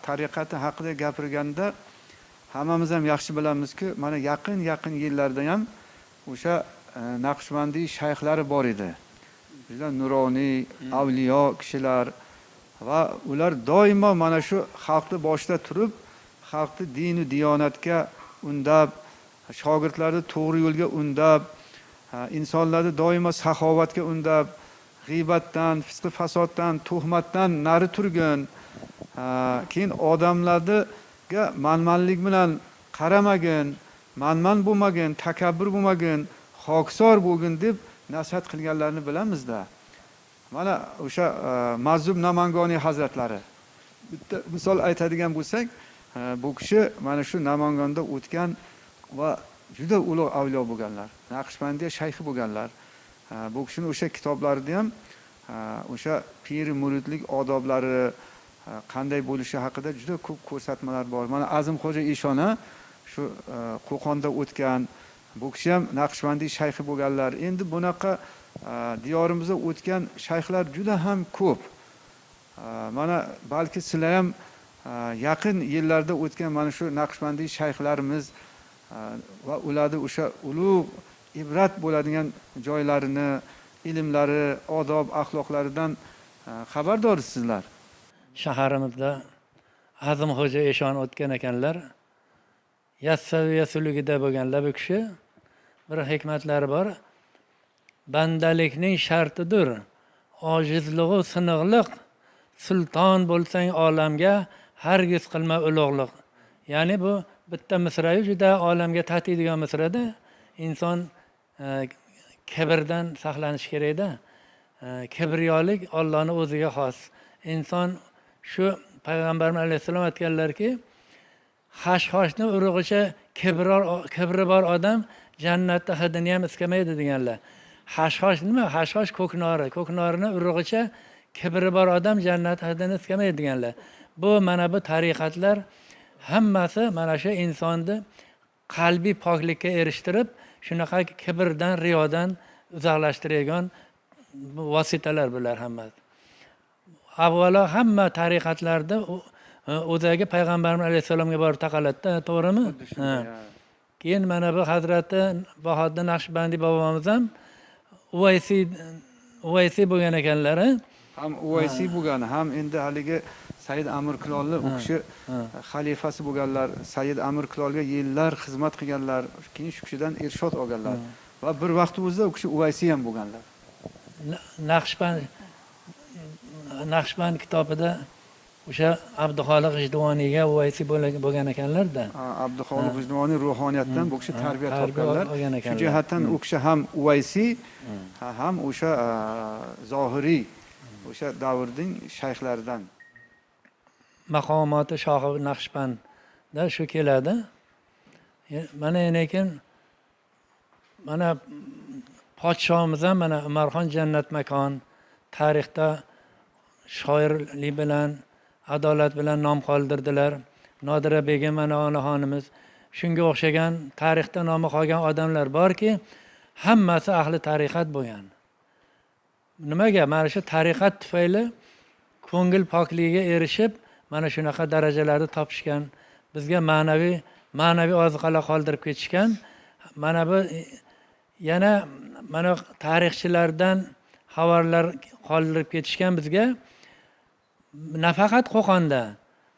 tariqati haqida gapirganda hammamiz ham yaxshi bilamizki, mana yaqin yillarda ham o'sha Naqshbandiy shayxlari bor edi. Juda nuroniy, avliyo kishilar va ular doimo mana shu xalqni boshida turib, xalqni din va diyonatga undab, shogirdlarni to'g'ri yo'lga undab, insonlarni doimo saxovatga undab, g'iybatdan, fisq fasoddan, tuhmatdan nari turgan, keyin odamlarga manmanlik bilan qaramagin, manman bo'lmagin, takabbur bo'lmagin, xokisor bo'lgin deb nasihat qilganlarni bilamizda. Mana o'sha Mazub Namangoniy hazratlari. Bitta misol aytadigan bo'lsak, bu kishi mana shu Namangonda o'tgan va juda ulug' avliyo bo'lganlar. Naqshbandiya shayxi bo'lganlar. Bu kishining o'sha kitoblarida ham o'sha pir muridlik odoblari qanday bo'lishi haqida juda ko'p ko'rsatmalar bor. Mana Azimxo'ja Eshona shu Qo'qonda o'tgan, bu kishi ham Naqshbandiy shayxi bo'lganlar. Endi bunaqa diyorimizda o'tgan shayxlar juda ham ko'p. Mana balki sizlar ham yaqin yillarda o'tgan mana shu Naqshbandiy shayxlarimiz va ularning o'sha ulug' ibrat bo'ladigan joylarini, ilmlari, odob, axloqlaridan xabardorsizlar. Shaharimizda Azimxo'ja Eshon o'tgan ekanlar. Yassaviya sulugida bo'lganlar bu kishi. Bir hikmatlari bor. Bandalikning shartidir. Ojizlig'i siniqliq. Sulton bo'lsang olamga hargiz qilma ulug'liq. Ya'ni bu bitta misrayu juda olamga tatiydigan misrada. Inson kibrdan saqlanish kerakda. Kibriyolik Allohning o'ziga xos. Inson shu payg'ambarimiz alayhissalom aytganlarki, hashhoshni urug'icha kibri bor odam jannatda hidini ham iskamaydi deganlar. Hashhosh nima? Hashhosh ko'knori. Ko'knorini urug'icha kibri bor odam jannat hidini iskamaydi deganlar. Bu mana bu tariqatlar hammasi mana shu insonni qalbiy poklikka erishtirib, shunaqa kibrdan, riyodan uzoqlashtiradigan vositalar bular hammasi. Avvalo hamma tariqatlarda o'zagi payg'ambarimiz alayhissalomga borib taqaladida, to'g'rimi? Keyin mana bu Hazrati Bahodir Naqshbandiy bobomiz ham Uvaysi bo'lgan ekanlar. Ham Uvaysi bo'lgan, ham endi haligi Said Amir Qilolli u kishi xalifasi bo'lganlar. Said Amir Qilolga yillar xizmat qilganlar, keyin shu kishidan irshod olganlar. Va bir vaqt o'zida u kishi Uvaysi ham bo'lganlar. Naqshband kitobida o'sha Abduxoliq G'ijduvoniyga Uvaysi bo'lgan ekanlar-da. Abduxoliq G'ijduvoniy ruhoniyatdan bu kishi tarbiya topganlar. Shu jihatdan u kishi ham Uvaysi, ham o'sha zohiriy o'sha davrning shayxlaridan. Maqomoti Shohi Naqshbandda shu keladi. Mana lekin mana podshomiz ham mana Umarxon Jannat makon tarixda shoirlik bilan, adolat bilan nom qoldirdilar. Nodira begim mana onaxonimiz, shunga o'xshagan tarixda nomi qolgan odamlar borki, hammasi ahli tariqat bo'lgan. Nimaga? Mana shu tariqat tufayli ko'ngil pokligiga erishib, mana shunaqa darajalarni topishgan, bizga ma'naviy oziqalar qoldirib ketishgan. Mana bu yana mana tarixchilardan xabarlar qoldirib ketishgan bizga. Nafaqat Qo'qonda,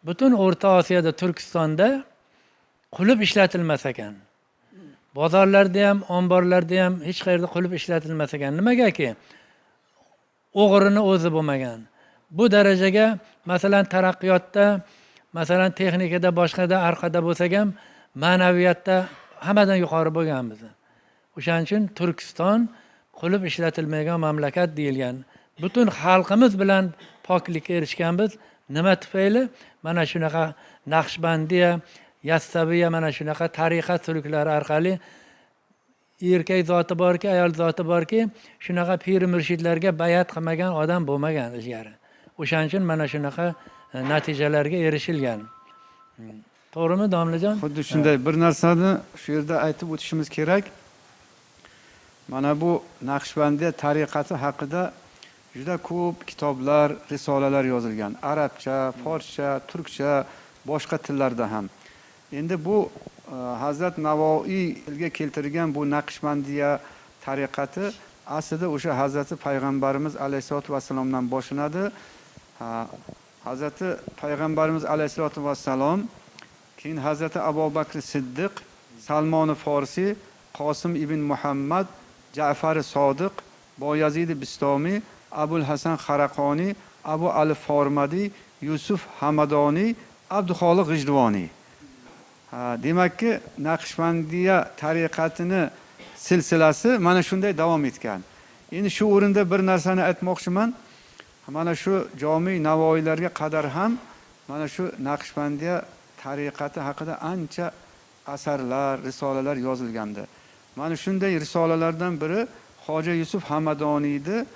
butun O'rta Osiyoda, Turkistonda qulub ishlatilmas ekan. Bozorlarda ham, omborlarda ham hech qayerda qulub ishlatilmas ekan. Nimagaki? O'g'rini o'zi bo'lmagan. Bu darajaga masalan taraqqiyotda, masalan texnikada, boshqada, orqada bo'lsak ham ma'naviyatda hammadan yuqori bo'lganmiz. O'shaning uchun Turkiston qulub ishlatilmagan mamlakat deyilgan. Butun xalqimiz bilan poklikka erishganmiz. Nima tufayli? Mana shunaqa Naqshbandiya, Yassaviya mana shunaqa tariqat suluklari orqali erkak zoti borki, ayol zoti borki, shunaqa pir murshidlarga bayat qilmagan odam bo'lmagan ilgari. O'shaning uchun mana shunaqa natijalarga erishilgan. To'g'rimi, domlajon? Xuddi shunday bir narsani shu yerda aytib o'tishimiz kerak. Mana bu Naqshbandiya tariqati haqida juda ko'p kitoblar, risolalar yozilgan. Arabcha, forscha, turkcha boshqa tillarda ham. Endi bu Hazrat Navoiy tilga keltirgan bu Naqshbandiya tariqati aslida o'sha Hazrati Payg'ambarimiz alayhisolatu vassalomdan boshlanadi. Hazrati Payg'ambarimiz alayhisolatu vassalom, keyin Hazrati Abu Bakr Siddiq, Salmon Forsi, Qosim ibn Muhammad, Ja'far Sodiq, Boyazid Bistomi, Abul Hasan Qaraqoni, Abu Ali Formadi, Yusuf Hamadoni, Abduxoliq G'ijduvoniy. Demakki, Naqshbandiya tariqatini silsilasi mana shunday davom etgan. Endi shu o'rinda bir narsani aytmoqchiman. Mana shu Jami Navoiylarga qadar ham mana shu Naqshbandiya tariqati haqida ancha asarlar, risolalar yozilgandi. Mana shunday risolalardan biri Hoji Yusuf Hamadoniyni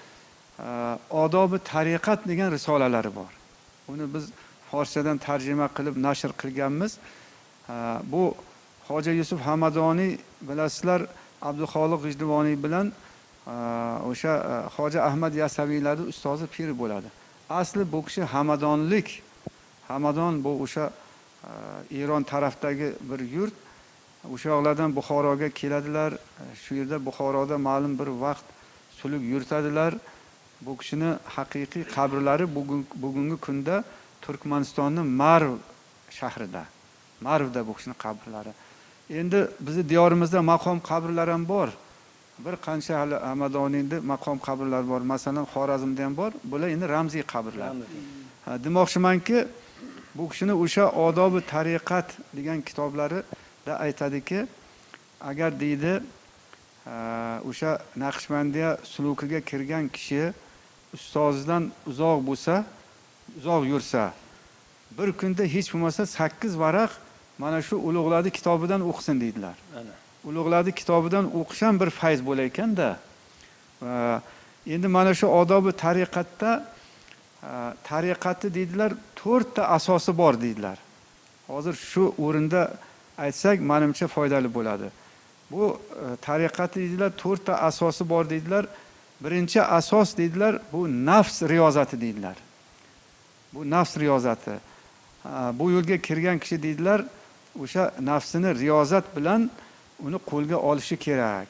Odobi tariqat degan risolalari bor. Uni biz forschadan tarjima qilib nashr qilganmiz. Bu Hoji Yusuf Hamadoniy bilasizlar, Abduxoliq G'ijduvoniy bilan o'sha Hoji Ahmad Yasaviylarning ustozi piri bo'ladi. Asli bu kishi Hamadonlik. Hamadon bu o'sha Eron tarafdagi bir yurt. O'sha yoqlardan Buxoroga keladilar. Shu yerda Buxoroda ma'lum bir vaqt suluk yuritadilar. Bu kishini haqiqiy qabrlari bugungi kunda Turkmanistonning Marv shahrida. Marvda bu kishini qabrlari. Endi bizning diyorimizda maqom qabrlar ham bor. Bir qancha hali Hamadoniyda maqom qabrlar bor. Masalan, Xorazmda ham bor. Bular endi ramziy qabrlar. Demoqchimanki, bu kishini o'sha Odobi tariqat degan kitoblarida aytadiki, agar deydi, o'sha Naqshbandiya sulukiga kirgan kishi ustozidan uzoq bo'lsa, uzoq yursa, bir kunda hech bo'lmasa 8 varaq mana shu ulug'larning kitobidan o'qisin deydilar. Ulug'larning kitobidan o'qisham bir fayz bo'lar ekan-da. Endi mana shu Odobi tariqatda tariqatni deydilar 4 ta asosi bor deydilar. Hozir shu o'rinda aytsak, menimcha foydali bo'ladi. Bu tariqatni deydilar 4 ta asosi bor deydilar. Birinchi asos deydilar, bu nafs riyozati deydilar. Bu nafs riyozati. Bu yo'lga kirgan kishi deydilar, o'sha nafsini riyozat bilan uni qo'lga olishi kerak.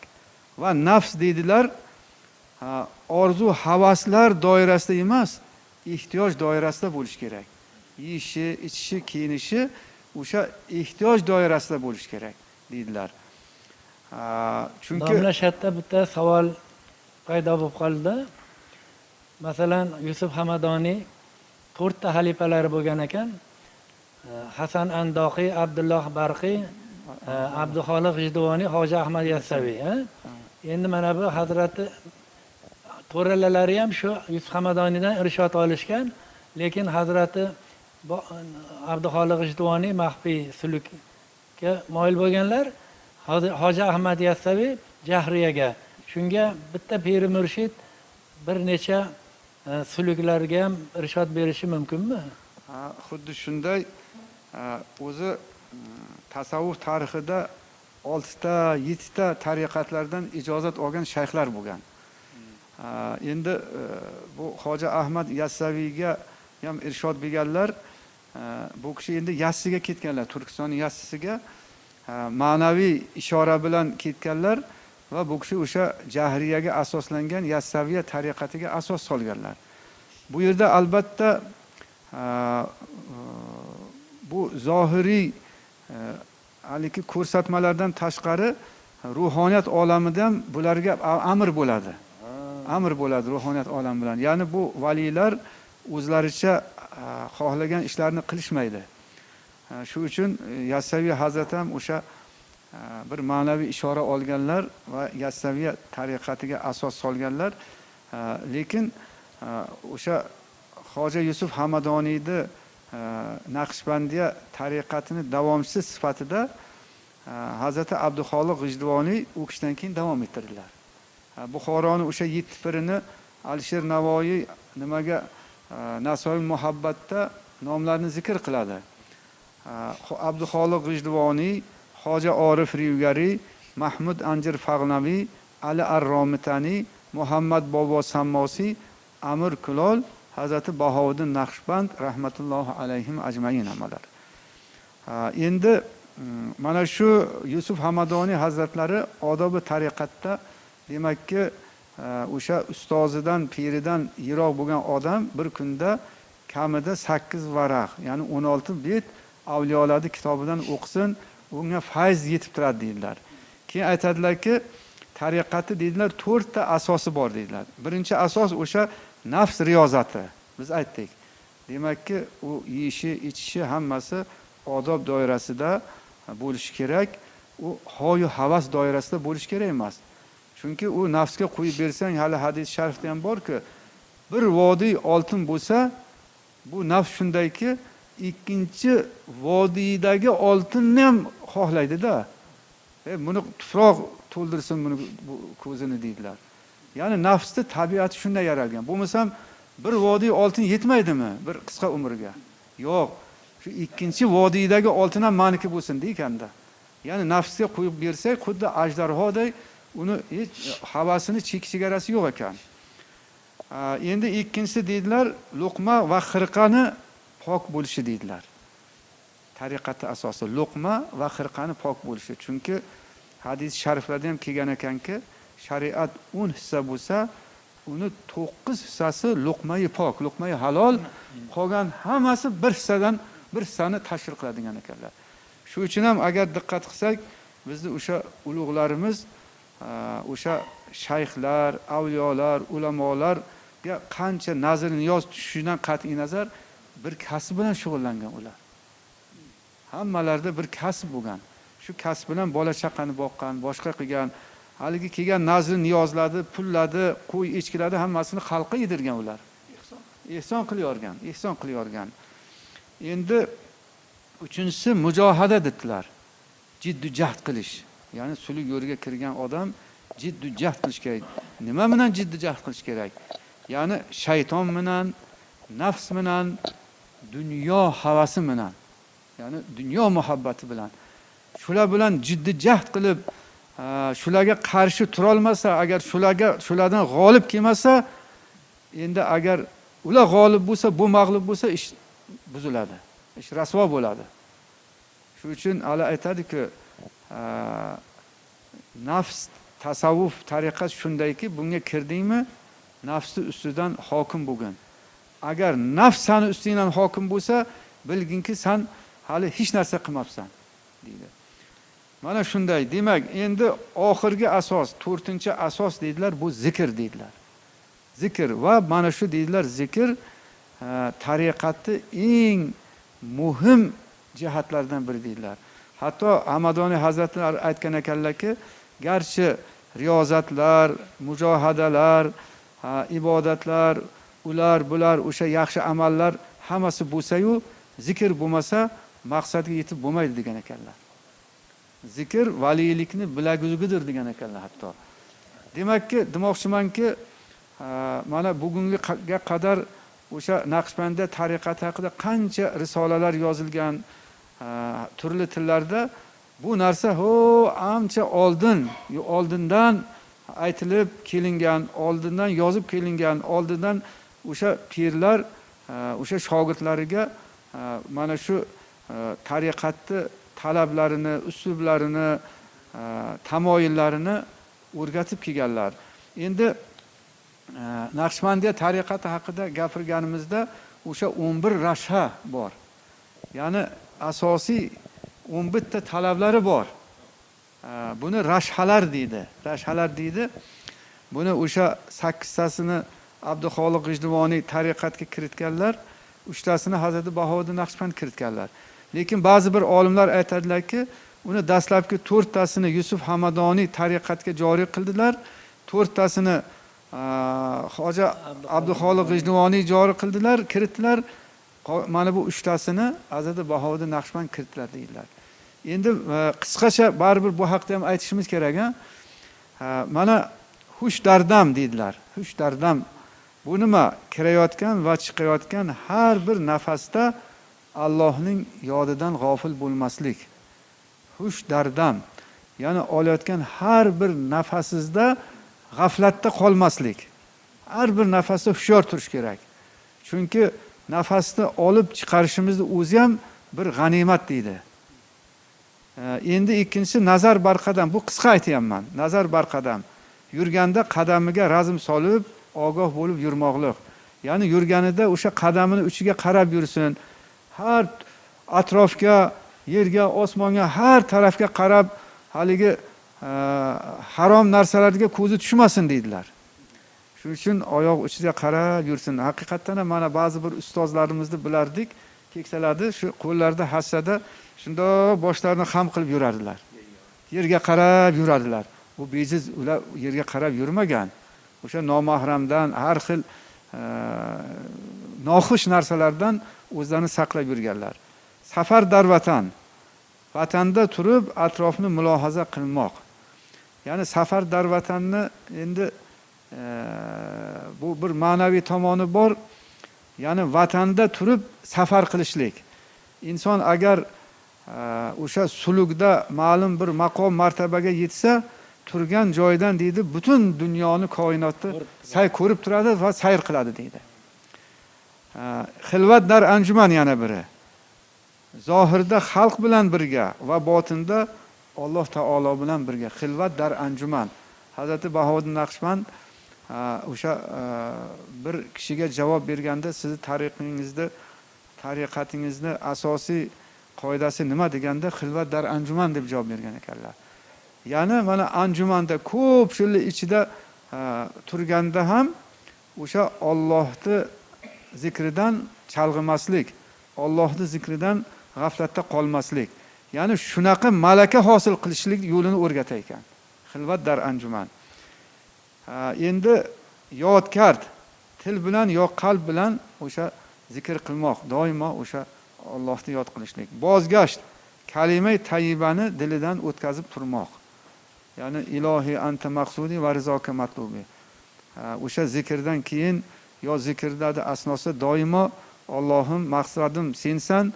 Va nafs deydilar, orzu havaslar doirasida emas, ehtiyoj doirasida bo'lishi kerak. Yeyishi, ichishi, kiyinishi o'sha ehtiyoj doirasida bo'lishi kerak deydilar. Chunki domla shatda bitta savol paydo bo'lib qoldi. Masalan, Yusuf Hamadoniy 4 ta xalifalari bo'lgan ekan. Hasan Andoqiy, Abdulloh Barqiy, Abduxoliq G'ijduvoniy, Hoji Ahmad Yassaviy. Endi mana bu hazrati to'ralalari ham shu Yusuf Hamadoniydan irshod olishgan, lekin hazrati Abduxoliq G'ijduvoniy maxfiy sulukka moyil bo'lganlar. Hoji Ahmad Yassaviy Jahriyaga. Shunga bitta piri murshid bir necha suluklarga ham irshod berishi mumkinmi? Xuddi shunday. O'zi tasavvuf tarixida 6 ta, 7 ta tariqatlardan ijozat olgan shayxlar bo'lgan. Endi bu Hoji Ahmad Yassaviyga ham irshod berganlar. Bu kishi endi Yassiga ketganlar, Turkistonning Yassisiga ma'naviy ishora bilan ketganlar va bu kishi o'sha Jahriyaga asoslangan Yassaviya tariqatiga asos solganlar. Bu yerda albatta bu zohiriy haligi ko'rsatmalardan tashqari ruhoniyat olamida ham bularga amr bo'ladi. Amr bo'ladi ruhoniyat olami bilan. Ya'ni bu valilar o'zlaricha xohlagan ishlarni qilishmaydi. Shu uchun Yassaviy hazrat ham o'sha bir ma'naviy ishora olganlar va Yassaviy tariqatiga asos solganlar. Lekin o'sha Hoji Yusuf Hamadoniyni Naqshbandiya tariqatini davomchisi sifatida Hazrati Abduxoliq G'ijduvoniy u kishidan keyin davom ettirdilar. Buxoroning o'sha 7 pirini Alisher Navoiy nimaga Nasoil muhabbatda nomlarini zikr qiladi. Abduxoliq G'ijduvoniy, Hoji Orif Rivgariy, Mahmud Anjir Fag'naviy, Ali Ar-Romitani, Muhammad Bobo Sammosi, Amir Kulol, Hazrati Bahovuddin Naqshband rahmatullohi alayhim ajmain amalar. Endi mana shu Yusuf Hamadoniy hazratlari odobi tariqatda demakki o'sha ustozidan, piridan yiroq bo'lgan odam bir kunda kamida 8 varaq, ya'ni 16 bet avliyolarning kitobidan o'qisin, unga fayz yetib turadi deydilar. Keyin aytadilarki, tariqatni deydilar 4 ta asosi bor deydilar. Birinchi asos o'sha nafs riyozati. Biz aytdik. Demakki, u yeyishi, ichishi hammasi odob doirasida bo'lishi kerak. U hoyu havas doirasida bo'lishi kerak emas. Chunki u nafsga qo'yib bersang, hali hadis sharifda ham borki, bir vodiy oltin bo'lsa, bu nafs shundayki, ikkinchi vodiydagi oltinni ham xohlaydi-da. Buni tuproq to'ldirsin buni ko'zini deydilar. Ya'ni nafsni tabiati shunday yaralgan. Bo'lmasam bir vodiy oltin yetmaydimi bir qisqa umrga? Yo'q. Shu ikkinchi vodiydagi oltin ham meniki bo'lsin deyganda. Ya'ni nafsga qo'yib bersak, xuddi ajdarhodek uni hech havasini chek-chegarasi yo'q ekan. Endi ikkinchisi deydilar, luqma va xirqani pok bo'lishi deydilar. Tariqatning asosi luqma va xirqani pok bo'lishi. Chunki hadis shariflarda ham kelgan ekanki, shariat 10 hissa bo'lsa, uni 9 hissasi luqmai pok, luqmai halol, qolgan hammasi bir hissadan bir hissani tashkil qiladigan ekanlar. Shu uchun ham agar diqqat qilsak, bizni o'sha ulug'larimiz, o'sha shayxlar, avliyolar, ulamolarga qancha nazr niyoz tushishidan qat'iy nazar bir kasb bilan shug'ullangan ular. Hammalarda bir kasb bo'lgan. Shu kasb bilan bola chaqani boqqan, boshqa qilgan, haligi kelgan nazr niyozladi, pulladi, qo'y echkiladi, hammasini xalqqa yedirgan ular. Ihson qilayorgan. Endi uchinchisi mujohada dedilar. Jiddiy jahd qilish. Ya'ni sulh yo'liga kirgan odam jiddiy jahd qilish kerak. Nima bilan jiddiy jahd qilish kerak? Ya'ni shayton bilan, nafs bilan, dunyo havasi bilan, ya'ni dunyo muhabbati bilan. Shular bilan jiddiy jahd qilib, shularga qarshi tura olmasa, agar shulardan g'olib kelmasa, endi agar ular g'olib bo'lsa, bu mag'lub bo'lsa, ish buziladi. Ish rasvo bo'ladi. Shu uchun Allah aytadi-ku, nafs tasavvuf tariqat shundayki, bunga kirdingmi, nafsni ustidan hokim bo'lgan. Agar nafs seni ustingdan hokim bo'lsa, bilginki sen hali hech narsa qilmabsan deydi. Mana shunday. Demak, endi oxirgi asos, 4-asos deydilar, bu zikr deydilar. Zikr va mana shu deydilar, zikr tariqatning eng muhim jihatlardan biri deydilar. Hatto Hamadoniy hazratlari aytgan ekanlarki, garchi riyozatlar, mujohadalar, ibodatlar, bular o'sha yaxshi amallar hammasi bo'lsa-yu, zikr bo'lmasa maqsadga yetib bo'lmaydi degan ekanlar. Zikr valiylikni bilaguzidir degan ekanlar hatto. Demakki, demoqchimanki, mana bugunga qadar o'sha Naqshbandiyya tariqati haqida qancha risolalar yozilgan, turli tillarda bu narsa ancha oldindan aytilib kelingan, oldindan yozib kelingan, oldindan o'sha pirlar o'sha shogirdlariga mana shu tariqatni talablarini, uslublarini, tamoyillarini o'rgatib kelganlar. Endi Naqshbandiyya tariqati haqida gapirganimizda o'sha 11 rasha bor. Ya'ni asosiy 11 ta talablari bor. Buni rashhalar deydi. Buni o'sha 8 tasini Abduxoliq G'ijduvoniy tariqatga kiritganlar, 3 tasini Hazrat Bahodir Naqshband kiritganlar. Lekin ba'zi bir olimlar aytadilarki, uni dastlabki 4 tasini Yusuf Hamadoniy tariqatga joriy qildilar, 4 tasini Hoji Abduxoliq G'ijduvoniy joriy qildilar, kiritdilar. Mana bu 3 tasini Hazrat Bahodir Naqshband kiritdilar deydilar. Endi qisqacha baribir bu haqda ham aytishimiz kerak, Mana hush dardam deydilar. Hush dardam bu nima? Kirayotgan va chiqayotgan har bir nafasda Allohning yodidan g'ofil bo'lmaslik. Hush dardam, ya'ni olayotgan har bir nafasingizda g'aflatda qolmaslik. Har bir nafasda hushyor turish kerak. Chunki nafasni olib chiqarishimizni o'zi ham bir g'animat deydi. Endi ikkinchisi nazar barqadam. Bu qisqa aytyapman. Nazar barqadam. Yurganda qadamiga razm solib, ogoh bo'lib yurmoqlik. Ya'ni yurganida o'sha qadamini uchiga qarab yursin. Har atrofga, yerga, osmonga, har tarafga qarab, haligi harom narsalarga ko'zi tushmasin deydilar. Shuning uchun oyoq uchiga qarab yursin. Haqiqatdan ham mana ba'zi bir ustozlarimizni bilardik, keksalarni shu qo'llarida hassada shunda boshlarini xam qilib yurardilar. Yerga qarab yurardilar. Bu bejiz ular yerga qarab yurmagan. O'sha nomahramdan, har xil noxush narsalardan o'zlarini saqlab yurganlar. Safar darvatan. Vatanda turib atrofni mulohaza qilmoq. Ya'ni safar darvatanni endi bu bir ma'naviy tomoni bor. Ya'ni vatanda turib safar qilishlik. Inson agar o'sha sulukda ma'lum bir maqom martabaga yetsa, turgan joydan deydi, butun dunyoni, koinotni ko'rib turadi va sayr qiladi deydi. Xilvat dar anjuman yana biri. Zohirda xalq bilan birga va botinda Alloh taolo bilan birga xilvat dar anjuman. Hazrati Bahodir Naqshband o'sha bir kishiga javob berganda, sizni tariqatingizni asosiy qoidasi nima deganda, xilvat dar anjuman deb javob bergan ekanlar. Ya'ni mana anjumanda ko'p shunday ichida turganda ham o'sha Allohni zikridan chalg'imaslik, Allohni zikridan g'aflatda qolmaslik. Ya'ni shunaqa malaka hosil qilishlik yo'lini o'rgatar ekan. Xilvat dar anjuman. Endi yodkart, til bilan yo qalb bilan o'sha zikr qilmoq, doimo o'sha Allohni yod qilishlik. Bozgasht, kalima-i tayyibani dilidan o'tkazib turmoq. Ya'ni ilohi anta maqsudi va rizoka matlubi. O'sha zikrdan keyin yo zikrlarda asnosida doimo Allohim maqsadim sensan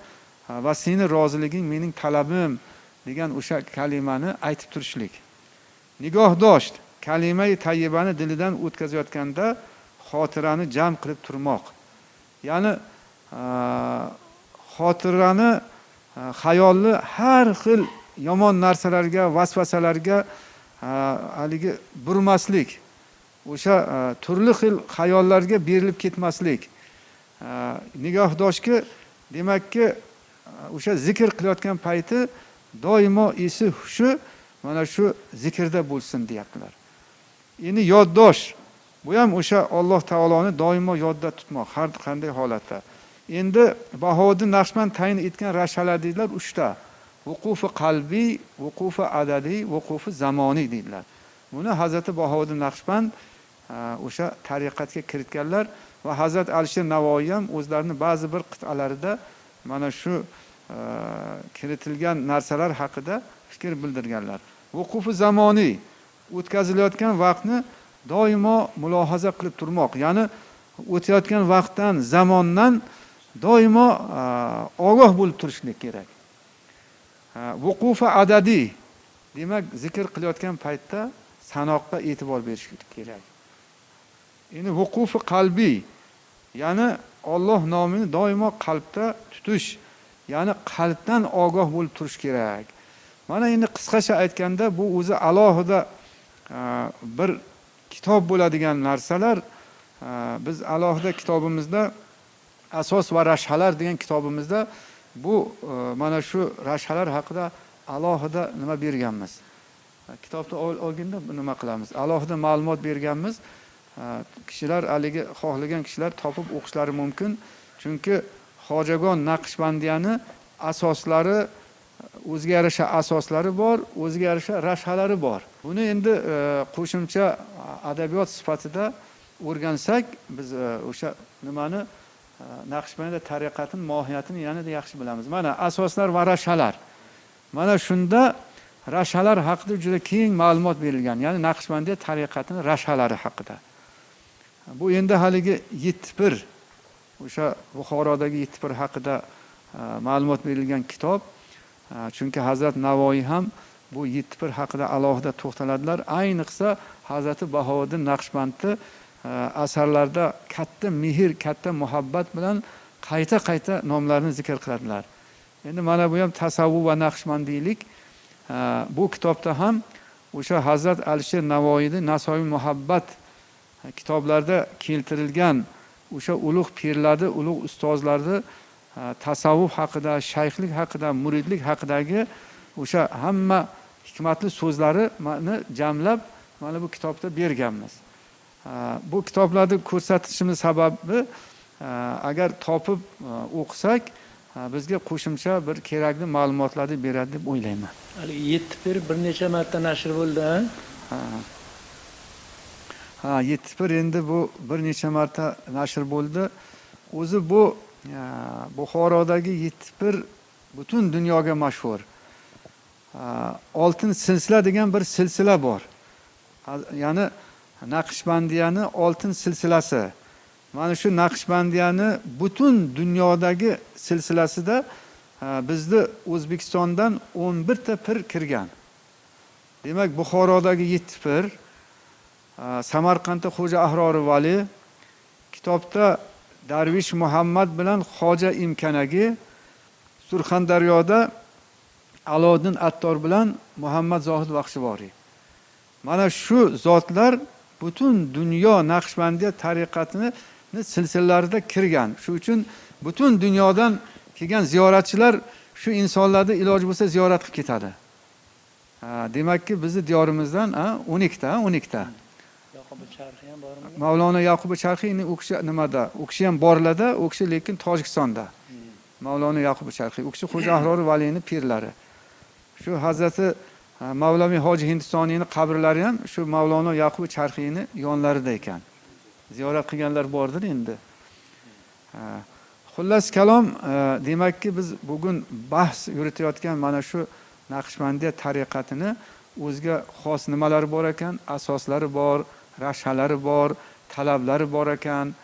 va seni roziliging mening talabim degan o'sha kalimani aytib turishlik. Nigohdosh, kalima-i tayyibani dilidan o'tkazayotganda xotirani jam qilib turmoq. Ya'ni xotirani, xayolni har xil yomon narsalarga, vasvasalarga haligi burmaslik. O'sha turli xil xayollarga berilib ketmaslik. Nigohdoshga demakki o'sha zikr qilayotgan payti doimo esi hushi mana shu zikrda bo'lsin deyaptilar. Endi yoddosh, bu ham o'sha Alloh taoloni doimo yodda tutmoq har qanday holatda. Endi Bahodir Naqshband tayin etgan rashalar deydilar 3 ta. Vuqufi qalbiy, vuqufi adadiy, vuqufi zamoniy deydilar. Buni Hazrati Bahodir Naqshband o'sha tariqatga kiritganlar va Hazrat Alisher Navoiy ham o'zlarini ba'zi bir qit'alarida mana shu kiritilgan narsalar haqida fikr bildirganlar. Vuqufi zamoniy, o'tkazilayotgan vaqtni doimo mulohaza qilib turmoq. Ya'ni o'tayotgan vaqtdan, zamondan doimo ogoh bo'lib turishlik kerak. Vuqufi adadiy, demak zikr qilayotgan paytda sanoqqa e'tibor berish kerak. Endi vuqufi qalbiy, ya'ni Alloh nomini doimo qalbda tutish, ya'ni qalbdan ogoh bo'lib turish kerak. Mana endi qisqacha aytganda bu o'zi alohida bir kitob bo'ladigan narsalar. Biz alohida kitobimizda Asos va rashhalar degan kitobimizda bu mana shu rashhalar haqida alohida nima berganmiz. Kitobni olganda nima qilamiz? Alohida ma'lumot berganmiz. Kishilar haligi xohlagan kishilar topib o'qishlari mumkin. Chunki Hojagon Naqshbandiyani asoslari, o'ziga yarasha asoslari bor, o'ziga yarasha rashhalari bor. Buni endi qo'shimcha adabiyot sifatida o'rgansak, biz o'sha nimani Naqshbandiyya tariqatining mohiyatini yanada yaxshi bilamiz. Mana asoslar va rashhalar. Mana shunda rashhalar haqida juda keng ma'lumot berilgan. Ya'ni Naqshbandiyya tariqatining rashhalari haqida. Bu endi haligi 7 pir, o'sha Buxorodagi 7 pir haqida ma'lumot berilgan kitob. Chunki Hazrat Navoiy ham bu 7 pir haqida alohida to'xtaladilar. Ayniqsa Hazrati Bahodir Naqshbandni asarlarda katta mehr, katta muhabbat bilan qayta-qayta nomlarini zikr qiladilar. Endi mana bu ham tasavvuf va naqshbandiylik bu kitobda ham o'sha Hazrat Alisher Navoiyning Nasoiy muhabbat kitoblarda keltirilgan o'sha ulug' pirlarni, ulug' ustozlarni tasavvuf haqida, shayxlik haqida, muridlik haqidagi o'sha hamma hikmatli so'zlarini jamlab mana bu kitobda berganmiz. Bu kitoblarni ko'rsatishimiz sababi agar topib o'qisak bizga qo'shimcha bir kerakli ma'lumotlarni beradi deb o'ylayman. Hali 7 pir bir necha marta nashr bo'ldi, ha? 7 pir endi bu bir necha marta nashr bo'ldi. O'zi bu Buxorodagi 7 pir butun dunyoga mashhur. Oltin silsila degan bir silsila bor. Ya'ni Naqshbandiyani oltin silsilasi. Mana shu Naqshbandiyani butun dunyodagi silsilasida bizni O'zbekistondan 11 ta pir kirgan. Demak, Buxorodagi 7 pir, Samarqandda Xo'ja Ahrori Vali, kitobda Darvish Muhammad bilan Xoja Imkanagi, Surxondaryoda Aloddin Attor bilan Muhammad Zohid Baxshivoriy. Mana shu zotlar butun dunyo Naqshbandiya tariqatini silsilalarida kirgan. Shu uchun butun dunyodan kelgan ziyoratchilar shu insonlarni iloji bo'lsa ziyorat qilib ketadi. Demakki bizni diyorimizdan 12 ta. Yoqub Charxiy ham bormi? Mavlono Yoqub Charxiyning o'qishi nimada? O'qishi ham borlarda, o'qishi lekin Tojikistonda. Mavlono Yoqub Charxiy, o'qishi Xo'ja Ahrori Valiyning pirlari. Shu Hazrati Mavlami Hoji Hindistoniyning qabrlari ham shu Mavlono Yoqub Charxiyning yonlarida ekan. Ziyorat qilganlar bordir endi. Xullas kalom, demakki biz bugun bahs yuritayotgan mana shu Naqshbandiya tariqatini o'ziga xos nimalari bor ekan, asoslari bor, rashhalari bor, talablari bor ekan.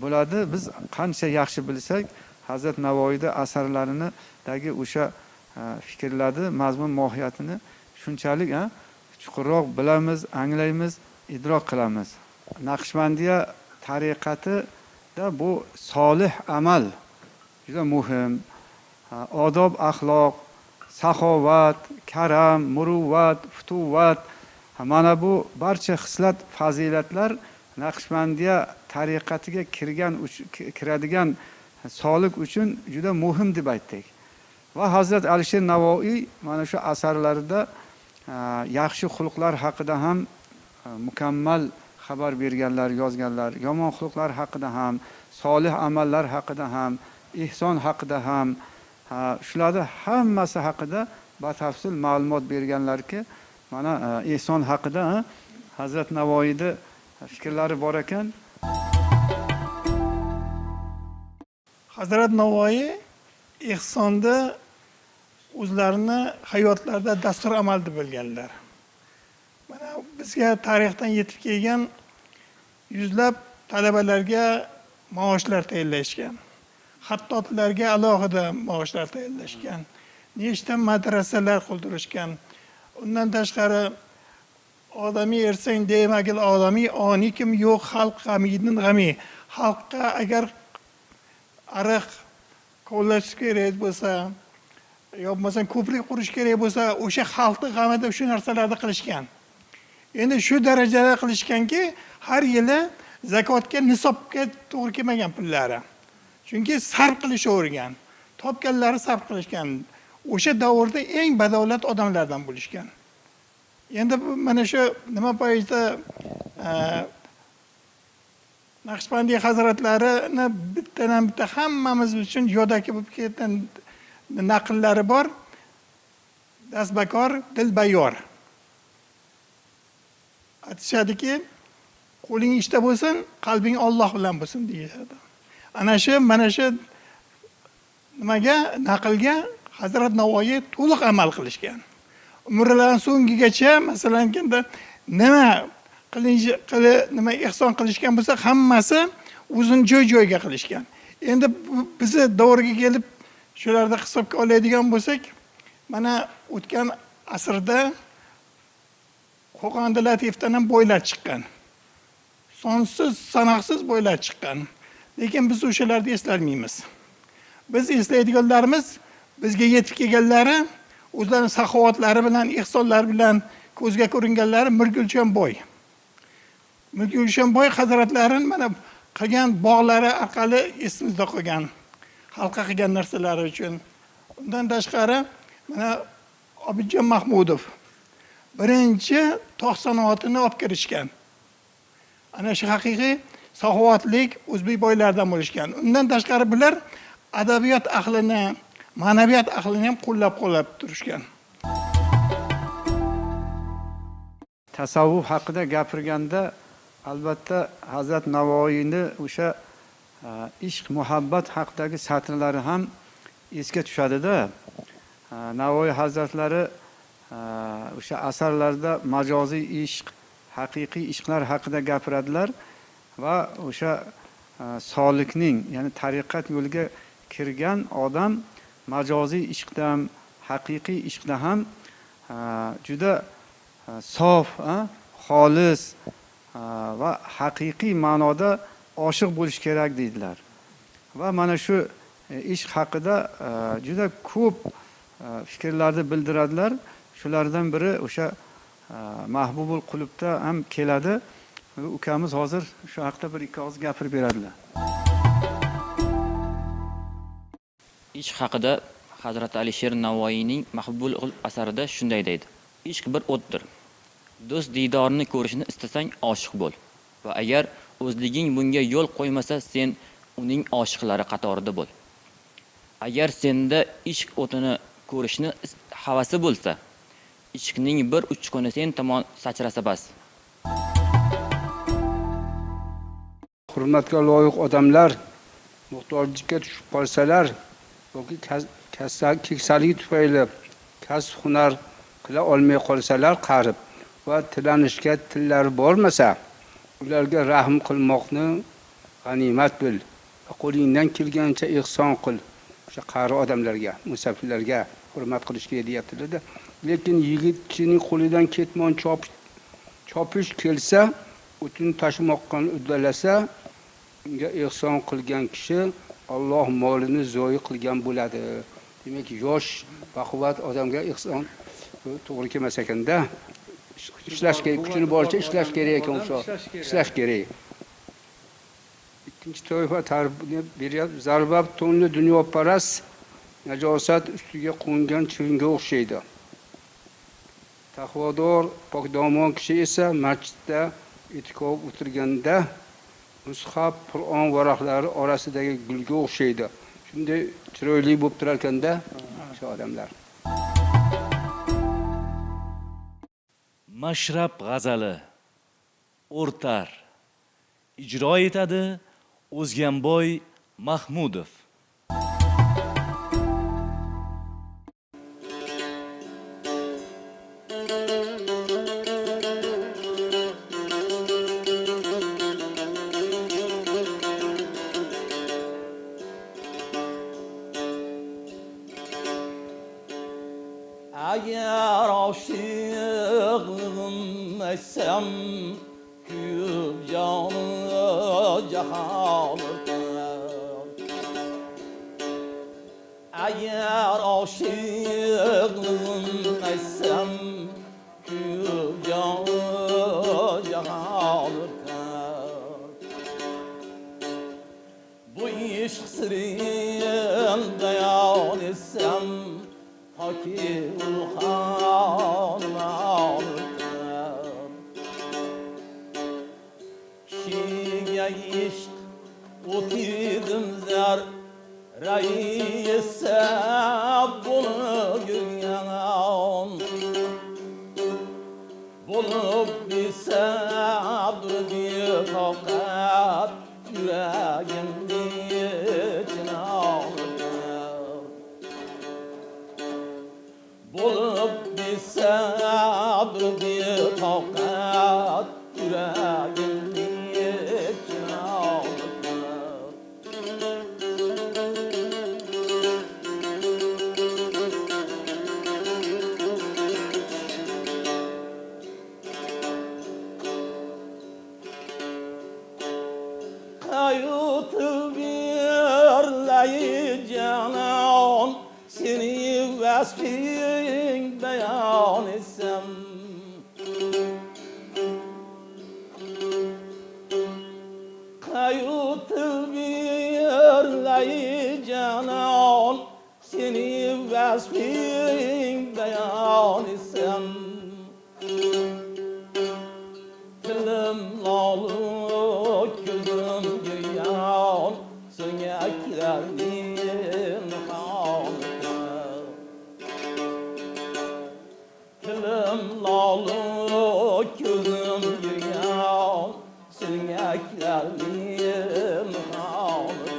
Bularni biz qancha yaxshi bilsak, Hazrat Navoiyda asarlaridagi o'sha fikrlarni, mazmun mohiyatini shunchalik chuqurroq bilamiz, anglaymiz, idrok qilamiz. Naqshbandiya tariqatida bu solih amal juda muhim. Odob, axloq, saxovat, karam, muruvvat, futuvat, mana bu barcha xislat, fazilatlar Naqshbandiya tariqatiga kiradigan solik uchun juda muhim deb aytdik. Va Hazrat Alisher Navoiy mana shu asarlarida yaxshi xulqlar haqida ham mukammal xabar berganlar, yozganlar. Yomon xulqlar haqida ham, solih amallar haqida ham, ihson haqida ham, shularni hammasi haqida batafsil ma'lumot berganlarki, mana ihson haqida Hazrat Navoiyda fikrlari bor ekan. Hazrat Navoiy ihsonda o'zlarini hayotlarida dastur amal deb bilganlar. Mana bizga tarixdan yetib kelgan yuzlab talabalarga maoshlar tayinlashgan. Xattotlarga alohida maoshlar tayinlashgan. Nechta madrasalar qurdirishgan. Undan tashqari odamiy ersang demagil odamiy oni kim yo'q xalq g'amidin g'ami. Xalqqa agar ariq kovlash kerak bo'lsa, yoki masalan ko'prik qurish kerak bo'lsa, o'sha xalqning g'amida shu narsalarni qilishgan. Endi shu darajada qilishganki, har yili zakotga, nisobga to'g'ri kelmagan pullari. Chunki sarf qilishavergan. Topganlari sarf qilishgan. O'sha davrda eng badavlat odamlardan bo'lishgan. Endi mana shu nima poyda Naqshbandiya hazratlarini bittadan bitta hammamiz uchun yodaki bo'lib ketgan naqllari bor. Dasbakor, dilbayor. Aytishadiki, qo'ling ishda bo'lsin, qalbing Alloh bilan bo'lsin deyishadi. Ana shu mana shu nimaga, naqlga Hazrat Navoiy to'liq amal qilishgan. Umrlarining so'ngigacha masalan nima nima ihson qilishgan bo'lsa, hammasi o'zini joy-joyiga qilishgan. Endi bizni davriga kelib shularni hisobga oladigan bo'lsak, mana o'tgan asrda Qo'qonda Latifdan ham boylar chiqqan. Sonsiz, sanoqsiz boylar chiqqan. Lekin biz o'shalarni eslaymiz. Biz eslaydiganlarimiz bizga yetib kelganlari o'zlarining saxovatlari bilan, ehsonlari bilan ko'zga ko'ringanlari Mirgulshan boy. Mirgulshan boy hazratlarini mana qilgan bog'lari orqali esimizda qolgan. Xalqqa qilgan narsalari uchun. Undan tashqari mana Obidjon Mahmudov birinchi tog' sanoatini olib kirishgan. Ana shu haqiqiy saxovatlik o'zbek boylaridan bo'lishgan. Undan tashqari bular adabiyot ahlini, ma'naviyat ahlini ham qo'llab-quvvatlab turishgan. Tasavvuf haqida gapirganda albatta Hazrat Navoiyni o'sha ishq, muhabbat haqidagi satrlari ham esga tushadi-da. Navoiy hazratlari o'sha asarlarda majoziy ishq, haqiqiy ishqlar haqida gapiradilar va o'sha solikning, ya'ni tariqat yo'liga kirgan odam majoziy ishqdan, haqiqiy ishqda ham juda sof, xolis va haqiqiy ma'noda oshiq bo'lish kerak deydilar. Va mana shu ishq haqida juda ko'p fikrlarni bildiradilar. Shulardan biri o'sha Mahbubul Qulubda ham keladi. Ukamiz hozir shu haqida bir ikki og'iz gapirib beradilar. Ishq haqida Hazrat Alisher Navoiyning Mahbubul Qulub asarida shunday deydi. Ishq bir o'tdir. Do'st diydorini ko'rishni istasang oshiq bo'l. Va agar o'zliging bunga yo'l qo'ymasa, sen uning oshiqlari qatorida bo'l. Agar senda ishq o'tini ko'rishni havasi bo'lsa, ishqning bir uchquni sen tomon sachrasa bas. Hurmatga loyiq odamlar muhtojlikka tushib qolsalar yoki keksaligi tufayli kasb hunar qila olmay qolsalar qarib va tilanishga tillari bormasa, ularga rahm qilmoqni g'animat bil. Qo'lingdan kelgancha ihson qil. O'sha qari odamlarga, musafirlarga hurmat qilishga deyaptilar-da. Lekin yigitchining qo'lidan ketmon chopish kelsa, o'tin tashimoqqa uddalasa, unga ihson qilgan kishi Alloh molini zoyi qilgan bo'ladi. Demak, yosh, baquvvat odamga ihson to'g'ri kelmas ekanda. Ishlash kerak, kuchini boricha ishlash kerak ekan o'sha. Ishlash kerak. Ikkinchi toifa ta'rifni beryapti. Zarbab to'nli dunyoparast najosat ustiga qo'ngan chivinga o'xshaydi. Taqvodor, pokdomon kishi esa masjidda e'tikof o'tirganda mushaf Qur'on varaqlari orasidagi gulga o'xshaydi. Shunday chiroyli bo'lib turar ekanda shu odamlar. Mashrab g'azali o'rtar ijro etadi O'zganboy Mahmudov. Agar aşığım etsem küp canı cahanırken, agar aşığım etsem küp canı cahanırken, bu işq sırrın beyan etsem Haki ulhanlar Kişiye işq otirdim zar Reise bunu görgen Bulup bir sabr bir fakat Yüreğimde içine Bulup bir sabr bir takat yüreğimde içine alır. Kayıtı birleyi canan seni ve vasfing beyan etsem Kayıtıl bir lay canan Seni vasfing beyan etsem Tilim lalı gözüm güyan Süngeklerin kanıtı Tilim lalı gözüm güyan Süngeklerin kanıtı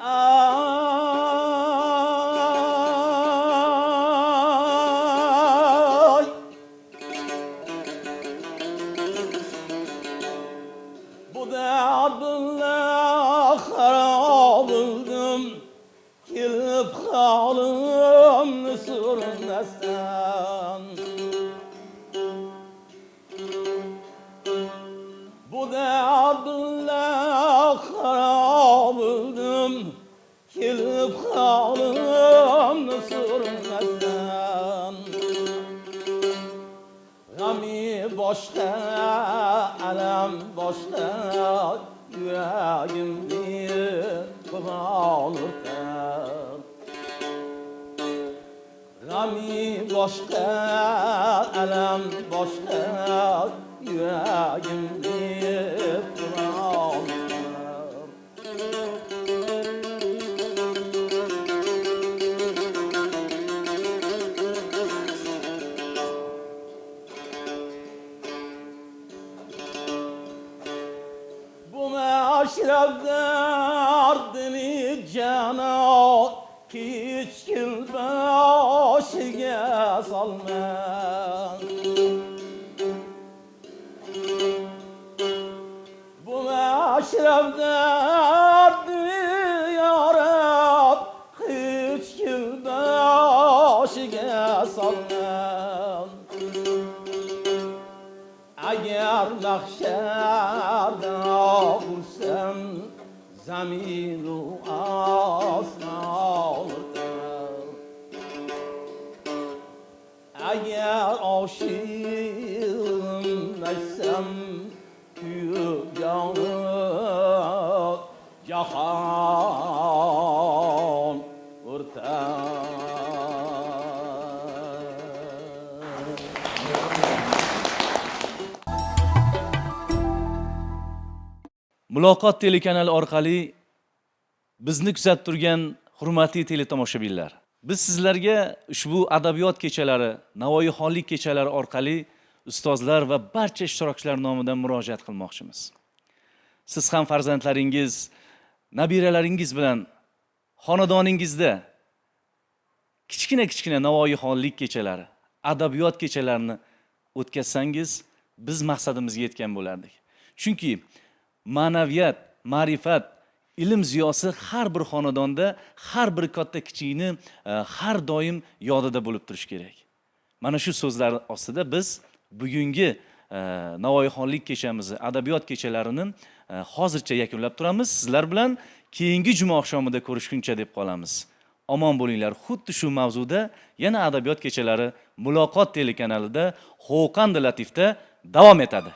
Ay Bu derdinle harap oldum Kelip halimni sürmezsen Bu derdinle harap oldum Kelip halimni sürmezsen Gami boshqa, alam boshqa Yuragimni quvonursan Gami boshqa, alam boshqa Yuragimni quvonursan Aşraf derdini cana Hiç kim başıga salma Bu aşraf derdini yarab Hiç kim başıga salma Agar mahşerdan olsam zaminu osmonda Agar oshilmasam kuygan jahon o'rtan Muloqot telekanali orqali bizni kuzatib turgan hurmatli teletomoshabinlar, biz sizlarga ushbu adabiyot kechalari, Navoiyxonlik kechalari orqali ustozlar va barcha ishtirokchilar nomidan murojaat qilmoqchimiz. Siz ham farzandlaringiz, nabiralaringiz bilan xonadoningizda kichkina Navoiyxonlik kechalari, adabiyot kechalarini o'tkazsangiz, biz maqsadimizga yetgan bo'lardik. Chunki ma'naviyat, ma'rifat, ilm ziyosi har bir xonadonda, har bir katta kichikni har doim yodida bo'lib turish kerak. Mana shu so'zlar ostida biz bugungi Navoiyxonlik kechamizni, adabiyot kechalarini hozircha yakunlab turamiz. Sizlar bilan keyingi juma oqshomida ko'rishguncha deb qolamiz. Omon bo'linglar. Xuddi shu mavzuda yana adabiyot kechalari Muloqot telekanalida Xo'qand Latifda davom etadi.